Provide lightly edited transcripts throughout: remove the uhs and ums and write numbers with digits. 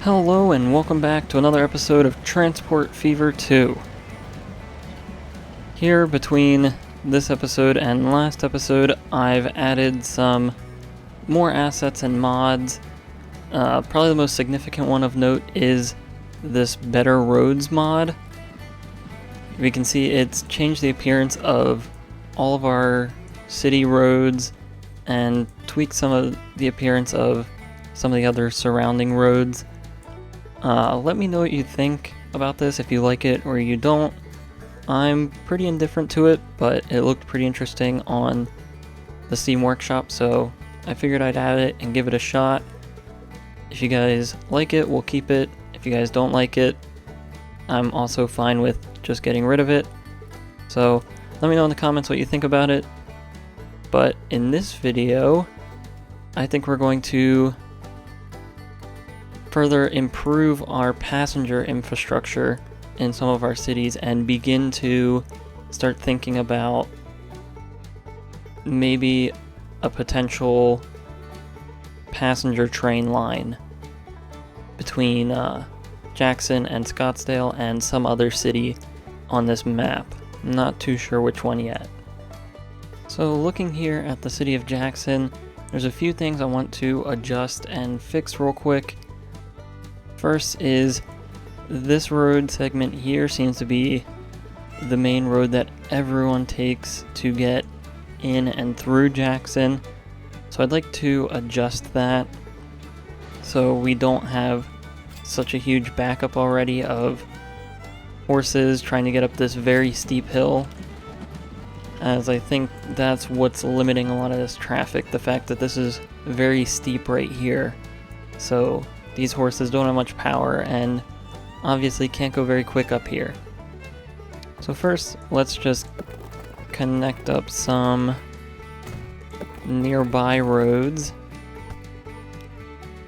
Hello and welcome back to another episode of Transport Fever 2. Here between this episode and last episode, I've added some more assets and mods. Probably the most significant one of note is this Better Roads mod. We can see it's changed the appearance of all of our city roads and tweaked some of the appearance of some of the other surrounding roads. Let me know what you think about this, if you like it or you don't. I'm pretty indifferent to it, but it looked pretty interesting on the Steam Workshop, so I figured I'd add it and give it a shot. If you guys like it, we'll keep it. If you guys don't like it, I'm also fine with just getting rid of it. So let me know in the comments what you think about it. But in this video, I think we're going to further improve our passenger infrastructure in some of our cities and begin to start thinking about maybe a potential passenger train line between Jackson and Scottdale and some other city on this map. I'm not too sure which one yet. So looking here at the city of Jackson, there's a few things I want to adjust and fix real quick. First is this road segment here seems to be the main road that everyone takes to get in and through Jackson. So I'd like to adjust that so we don't have such a huge backup already of horses trying to get up this very steep hill, as I think that's what's limiting a lot of this traffic, the fact that this is very steep right here. So these horses don't have much power and obviously can't go very quick up here. So first, let's just connect up some nearby roads.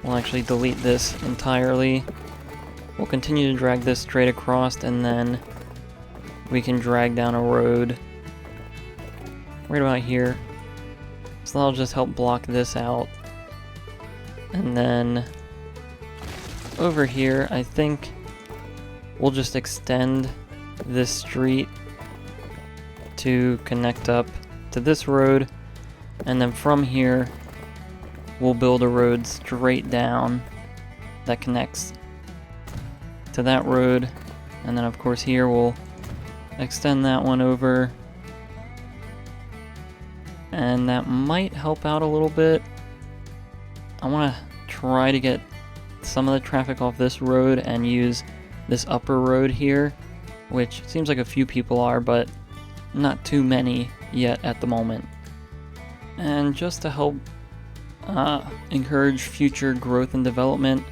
We'll actually delete this entirely. We'll continue to drag this straight across, and then we can drag down a road right about here. So that'll just help block this out. And then over here, I think we'll just extend this street to connect up to this road, and then from here we'll build a road straight down that connects to that road, and then of course here we'll extend that one over, and that might help out a little bit. I want to try to get some of the traffic off this road and use this upper road here, which seems like a few people are, but not too many yet at the moment. And just to help encourage future growth and development,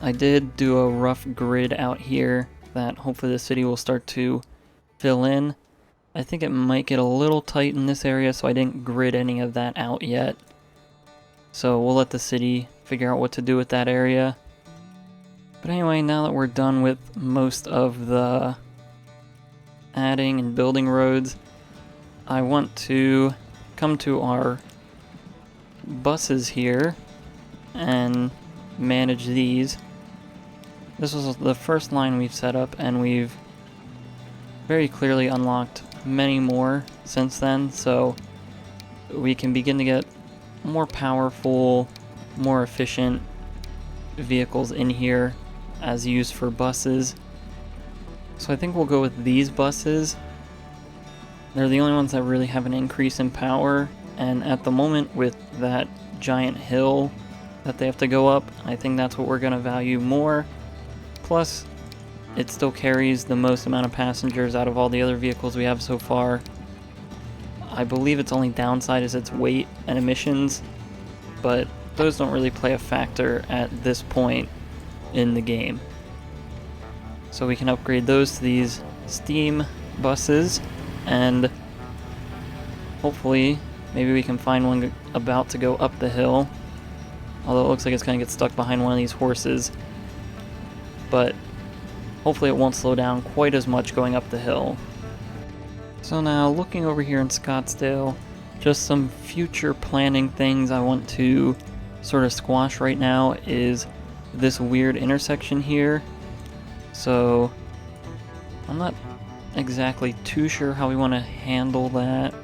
I did do a rough grid out here that hopefully the city will start to fill in. I think it might get a little tight in this area, so I didn't grid any of that out yet. So we'll let the city figure out what to do with that area. But anyway, now that we're done with most of the adding and building roads, I want to come to our buses here and manage these. This was the first line we've set up, and we've very clearly unlocked many more since then, so we can begin to get more powerful, more efficient vehicles in here as used for buses. So I think we'll go with these buses. They're the only ones that really have an increase in power, and at the moment with that giant hill that they have to go up, I think that's what we're going to value more. Plus, it still carries the most amount of passengers out of all the other vehicles we have so far. I believe its only downside is its weight and emissions, but those don't really play a factor at this point in the game. So we can upgrade those to these steam buses, and hopefully maybe we can find one about to go up the hill, although it looks like it's going to get stuck behind one of these horses. But hopefully it won't slow down quite as much going up the hill. So now looking over here in Scottdale, just some future planning things I want to sort of squash right now is this weird intersection here. So I'm not exactly too sure how we want to handle that.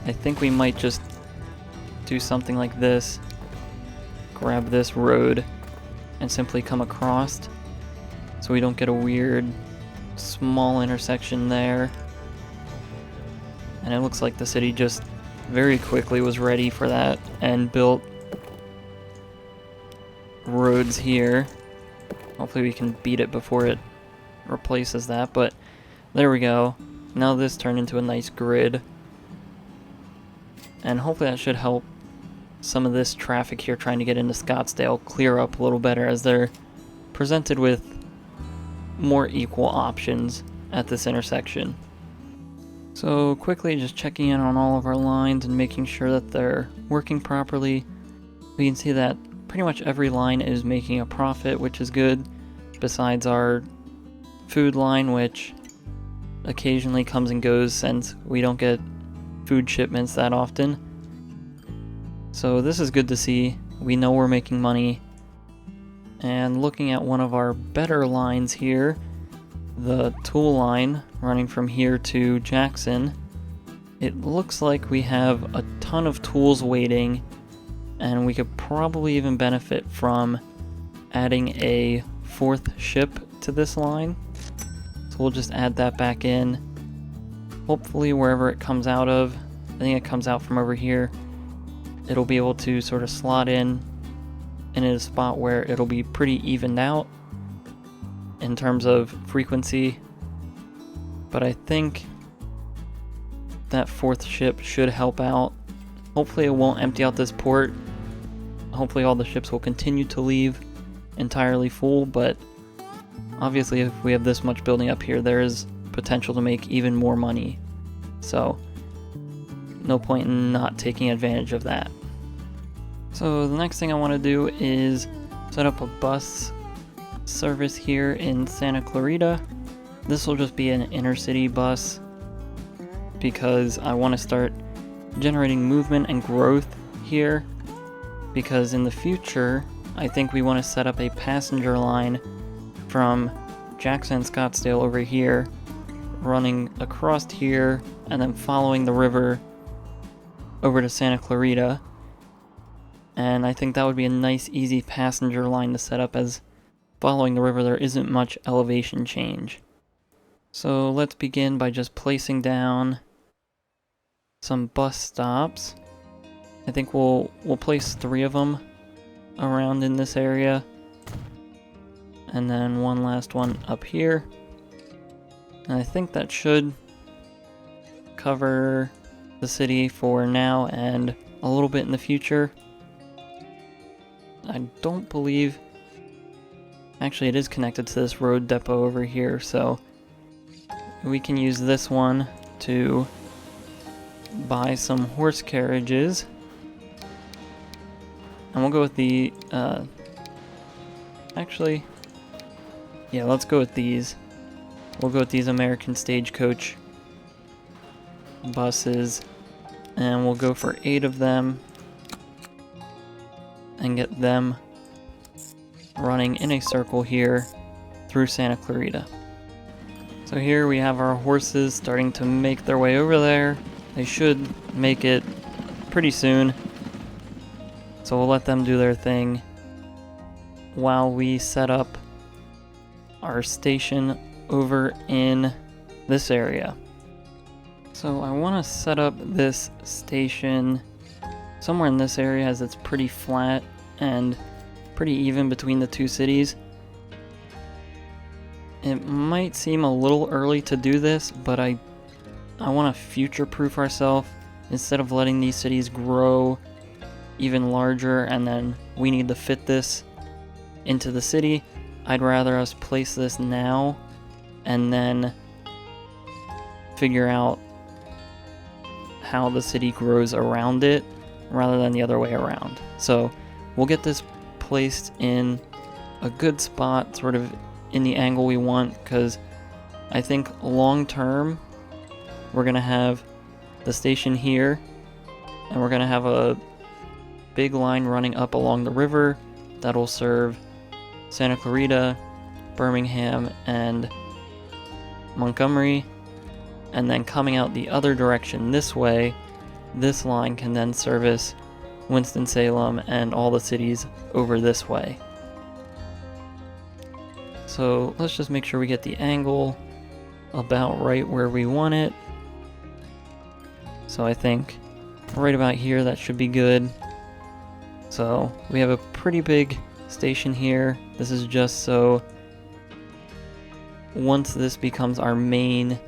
I think we might just do something like this. Grab this road and simply come across so we don't get a weird small intersection there. And it looks like the city just very quickly was ready for that and built roads here. Hopefully we can beat it before it replaces that, but there we go. Now this turned into a nice grid. And hopefully that should help some of this traffic here trying to get into Scottdale clear up a little better, as they're presented with more equal options at this intersection. So quickly just checking in on all of our lines and making sure that they're working properly. We can see that pretty much every line is making a profit, which is good, besides our food line, which occasionally comes and goes since we don't get food shipments that often. So this is good to see. We know we're making money. And looking at one of our better lines here, the tool line running from here to Jackson, it looks like we have a ton of tools waiting, and we could probably even benefit from adding a 4th ship to this line. So we'll just add that back in. Hopefully wherever it comes out of, I think it comes out from over here, it'll be able to sort of slot in a spot where it'll be pretty evened out in terms of frequency. But I think that 4th ship should help out. Hopefully it won't empty out this port. Hopefully all the ships will continue to leave entirely full, but obviously if we have this much building up here, there is potential to make even more money. So no point in not taking advantage of that. So the next thing I want to do is set up a bus service here in Santa Clarita. This will just be an inner city bus because I want to start generating movement and growth here, because in the future I think we want to set up a passenger line from Jackson, Scottdale over here, running across here and then following the river over to Santa Clarita. And I think that would be a nice easy passenger line to set up, as following the river there isn't much elevation change. So let's begin by just placing down some bus stops. I think we'll place 3 of them around in this area, and then one last one up here. And I think that should cover the city for now and a little bit in the future. I don't believe... Actually, it is connected to this road depot over here, so we can use this one to buy some horse carriages. And we'll go with the... Actually... Yeah, let's go with these. We'll go with these American Stagecoach buses, and we'll go for 8 of them and get them running in a circle here through Santa Clarita. So here we have our horses starting to make their way over there. They should make it pretty soon, so we'll let them do their thing while we set up our station over in this area. So I want to set up this station somewhere in this area, as it's pretty flat and pretty even between the 2 cities. It might seem a little early to do this, but I want to future-proof ourselves instead of letting these cities grow even larger and then we need to fit this into the city. I'd rather us place this now and then figure out how the city grows around it rather than the other way around. So we'll get this placed in a good spot, sort of in the angle we want, because I think long term we're going to have the station here and we're going to have a big line running up along the river that'll serve Santa Clarita, Birmingham, and Montgomery. And then coming out the other direction this way, this line can then service Winston-Salem and all the cities over this way. So let's just make sure we get the angle about right where we want it. So I think right about here, that should be good. So we have a pretty big station here. This is just so once this becomes our main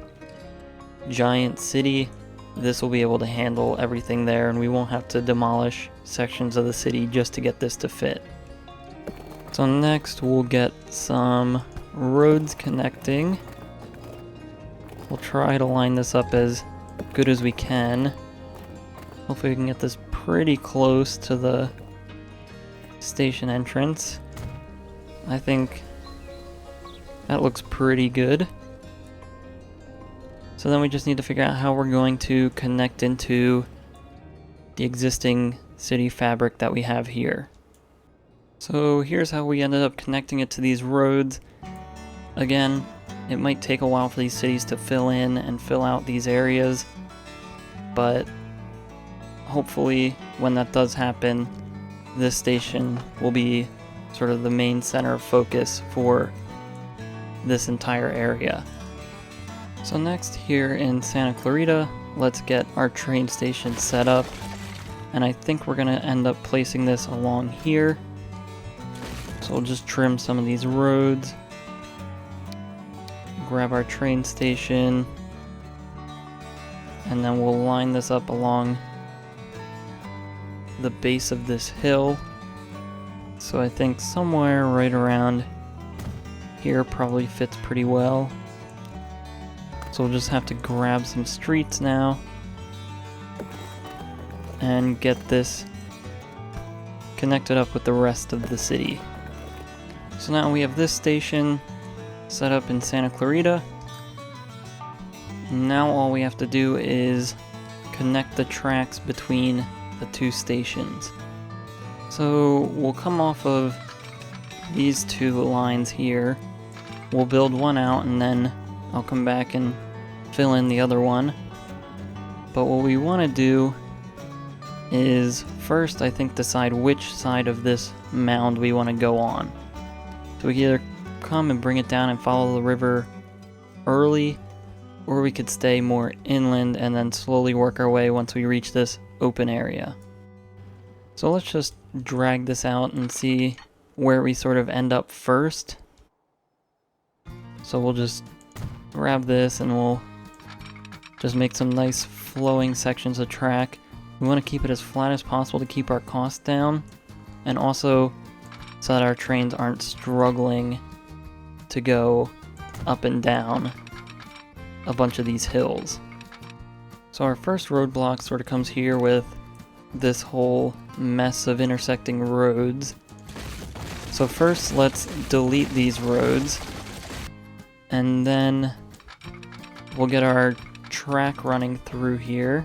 giant city, this will be able to handle everything there, and we won't have to demolish sections of the city just to get this to fit. So next we'll get some roads connecting. We'll try to line this up as good as we can. Hopefully we can get this pretty close to the station entrance. I think that looks pretty good. So then we just need to figure out how we're going to connect into the existing city fabric that we have here. So here's how we ended up connecting it to these roads. Again, it might take a while for these cities to fill in and fill out these areas, but hopefully when that does happen, this station will be sort of the main center of focus for this entire area. So next, here in Santa Clarita, let's get our train station set up, and I think we're going to end up placing this along here. So we'll just trim some of these roads, grab our train station, and then we'll line this up along the base of this hill. So I think somewhere right around here probably fits pretty well. So we'll just have to grab some streets now and get this connected up with the rest of the city. So now we have this station set up in Santa Clarita. Now all we have to do is connect the tracks between the two stations. So we'll come off of these two lines here. We'll build one out and then I'll come back and fill in the other one. But what we want to do is first, I think, decide which side of this mound we want to go on. So we can either come and bring it down and follow the river early, or we could stay more inland and then slowly work our way once we reach this open area. So let's just drag this out and see where we sort of end up first. So we'll just grab this and we'll just make some nice flowing sections of track. We want to keep it as flat as possible to keep our costs down, and also so that our trains aren't struggling to go up and down a bunch of these hills. So our first roadblock sort of comes here with this whole mess of intersecting roads. So first let's delete these roads, and then we'll get our track running through here.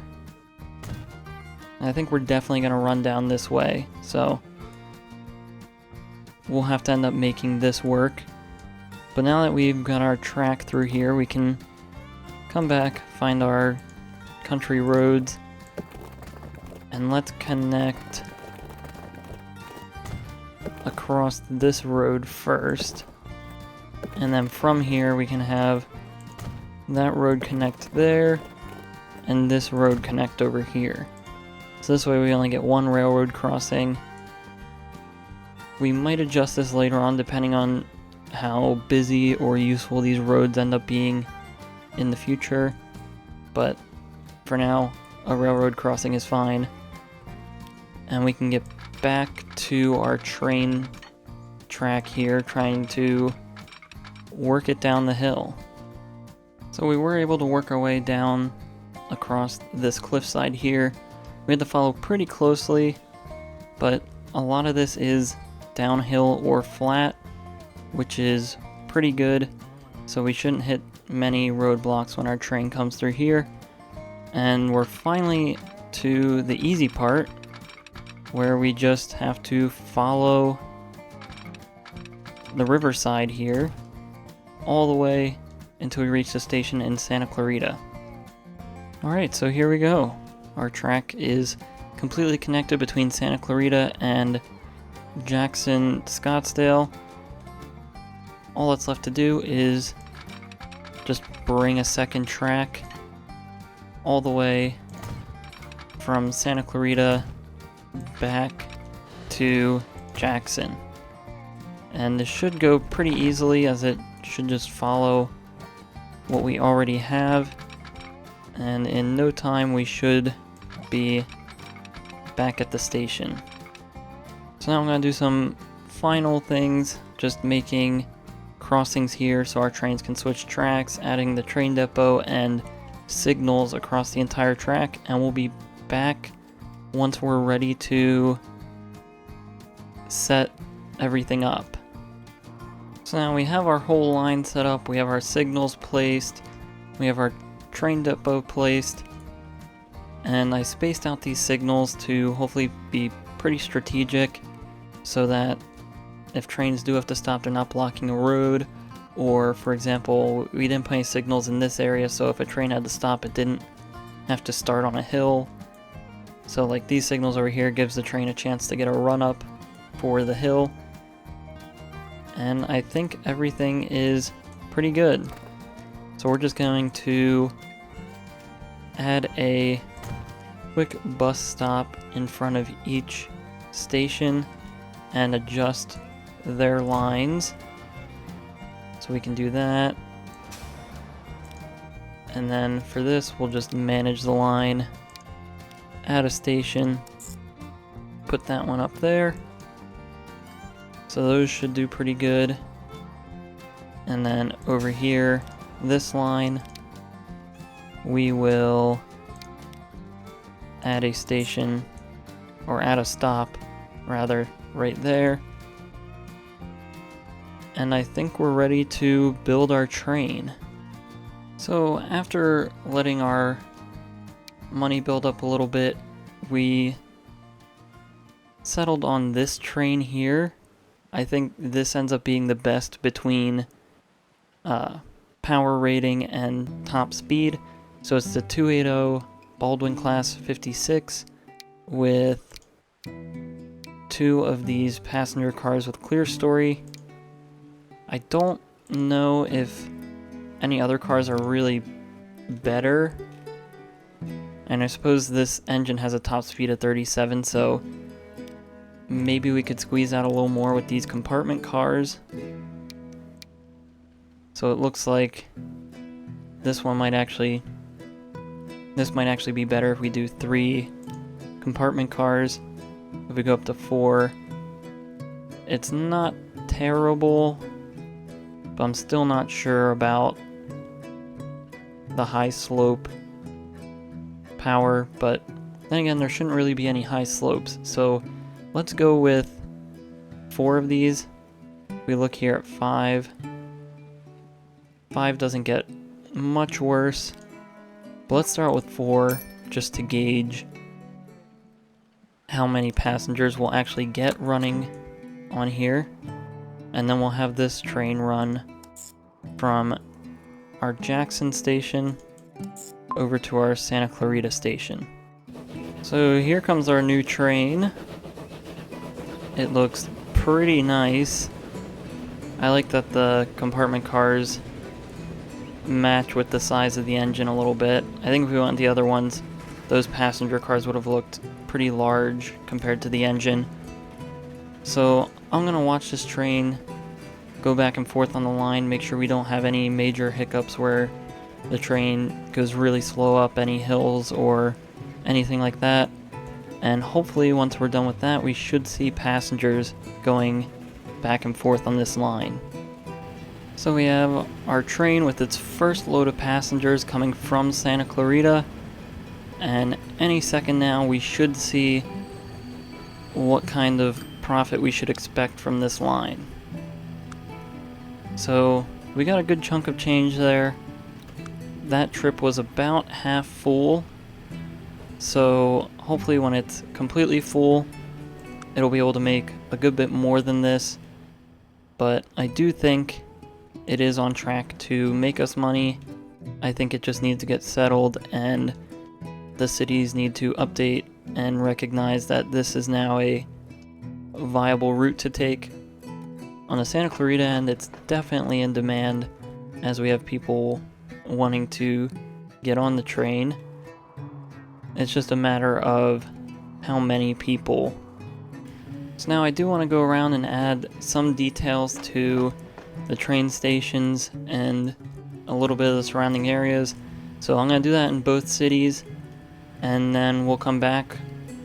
And I think we're definitely going to run down this way, so we'll have to end up making this work. But now that we've got our track through here, we can come back, find our country roads, and let's connect across this road first. And then from here we can have that road connect there, and this road connect over here. So this way we only get one railroad crossing. We might adjust this later on depending on how busy or useful these roads end up being in the future, but for now a railroad crossing is fine. And we can get back to our train track here, trying to work it down the hill. So we were able to work our way down across this cliffside here. We had to follow pretty closely, but a lot of this is downhill or flat, which is pretty good, so we shouldn't hit many roadblocks when our train comes through here. And we're finally to the easy part, where we just have to follow the riverside here, all the way until we reach the station in Santa Clarita. Alright, so here we go. Our track is completely connected between Santa Clarita and Jackson, Scottsdale. All that's left to do is just bring a second track all the way from Santa Clarita back to Jackson. And this should go pretty easily, as it should just follow what we already have. And in no time we should be back at the station. So now I'm going to do some final things, just making crossings here so our trains can switch tracks, adding the train depot and signals across the entire track, and we'll be back once we're ready to set everything up. So now we have our whole line set up, we have our signals placed, we have our train depot placed, and I spaced out these signals to hopefully be pretty strategic so that if trains do have to stop, they're not blocking a road. Or, for example, we didn't put any signals in this area, so if a train had to stop, it didn't have to start on a hill. So like these signals over here gives the train a chance to get a run up for the hill. And I think everything is pretty good. So we're just going to add a quick bus stop in front of each station and adjust their lines. So we can do that. And then for this, we'll just manage the line, add a station, put that one up there. So those should do pretty good. And then over here, this line, we will add a station, or add a stop, rather, right there. And I think we're ready to build our train. So after letting our money build up a little bit, we settled on this train here. I think this ends up being the best between power rating and top speed. So it's the 280 Baldwin Class 56 with 2 of these passenger cars with clear story. I don't know if any other cars are really better. And I suppose this engine has a top speed of 37, so maybe we could squeeze out a little more with these compartment cars. So it looks like this might actually be better if we do 3 compartment cars. If we go up to 4, it's not terrible, but I'm still not sure about the high slope power. But then again, there shouldn't really be any high slopes, so let's go with 4 of these. We look here at 5. 5 doesn't get much worse, but let's start with 4 just to gauge how many passengers we'll actually get running on here. And then we'll have this train run from our Jackson station over to our Santa Clarita station. So here comes our new train. It looks pretty nice. I like that the compartment cars match with the size of the engine a little bit. I think if we went the other ones, those passenger cars would have looked pretty large compared to the engine. So I'm gonna watch this train go back and forth on the line, make sure we don't have any major hiccups where the train goes really slow up any hills or anything like that. And hopefully once we're done with that, we should see passengers going back and forth on this line. So we have our train with its first load of passengers coming from Santa Clarita, and any second now we should see what kind of profit we should expect from this line. So we got a good chunk of change there. That trip was about half full, so hopefully when it's completely full it'll be able to make a good bit more than this. but I do think it is on track to make us money. I think it just needs to get settled, and the cities need to update and recognize that this is now a viable route to take. On the Santa Clarita end, it's definitely in demand, as we have people wanting to get on the train. It's just a matter of how many people. So now I do want to go around and add some details to the train stations and a little bit of the surrounding areas. So I'm going to do that in both cities, and then we'll come back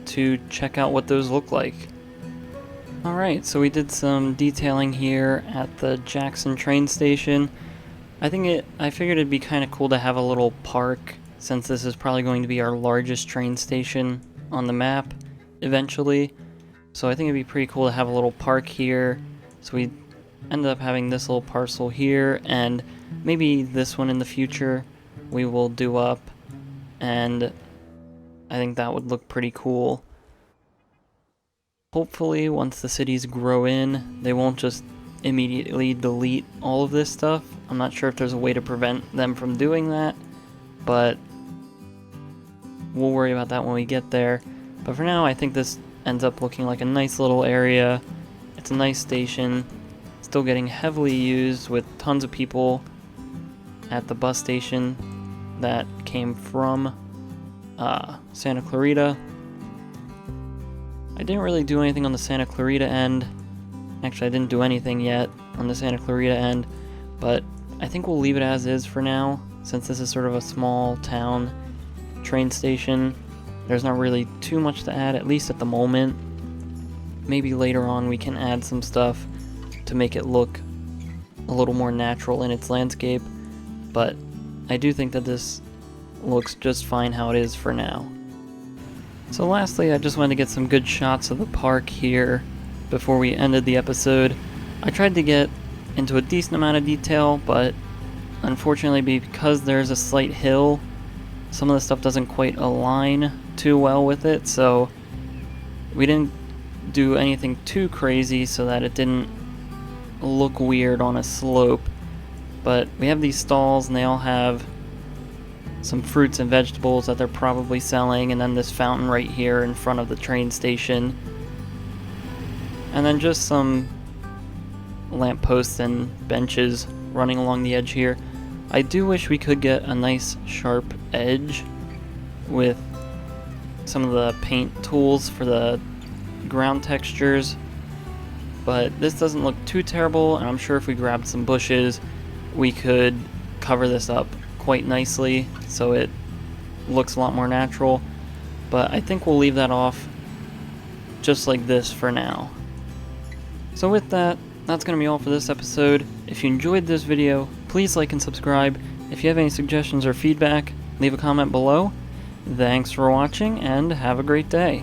to check out what those look like. Alright, so we did some detailing here at the Jackson train station. I figured it'd be kind of cool to have a little park, since this is probably going to be our largest train station on the map eventually. So I think it'd be pretty cool to have a little park here. So we ended up having this little parcel here, and maybe this one in the future we will do up, and I think that would look pretty cool. Hopefully once the cities grow in, they won't just immediately delete all of this stuff. I'm not sure if there's a way to prevent them from doing that, but we'll worry about that when we get there. But for now, I think this ends up looking like a nice little area. It's a nice station, still getting heavily used with tons of people at the bus station that came from Santa Clarita. I didn't really do anything on the Santa Clarita end. Actually, I didn't do anything yet on the Santa Clarita end, but I think we'll leave it as is for now, since this is sort of a small town train station. There's not really too much to add, at least at the moment. Maybe later on we can add some stuff to make it look a little more natural in its landscape, but I do think that this looks just fine how it is for now. So lastly, I just wanted to get some good shots of the park here before we ended the episode. I tried to get into a decent amount of detail, but unfortunately because there's a slight hill, some of the stuff doesn't quite align too well with it, so we didn't do anything too crazy so that it didn't look weird on a slope. But we have these stalls, and they all have some fruits and vegetables that they're probably selling, and then this fountain right here in front of the train station, and then just some lampposts and benches running along the edge here. I do wish we could get a nice sharp edge with some of the paint tools for the ground textures, but this doesn't look too terrible, and I'm sure if we grabbed some bushes we could cover this up quite nicely so it looks a lot more natural. But I think we'll leave that off just like this for now. So with that, that's going to be all for this episode. If you enjoyed this video, please like and subscribe. If you have any suggestions or feedback, leave a comment below. Thanks for watching, and have a great day.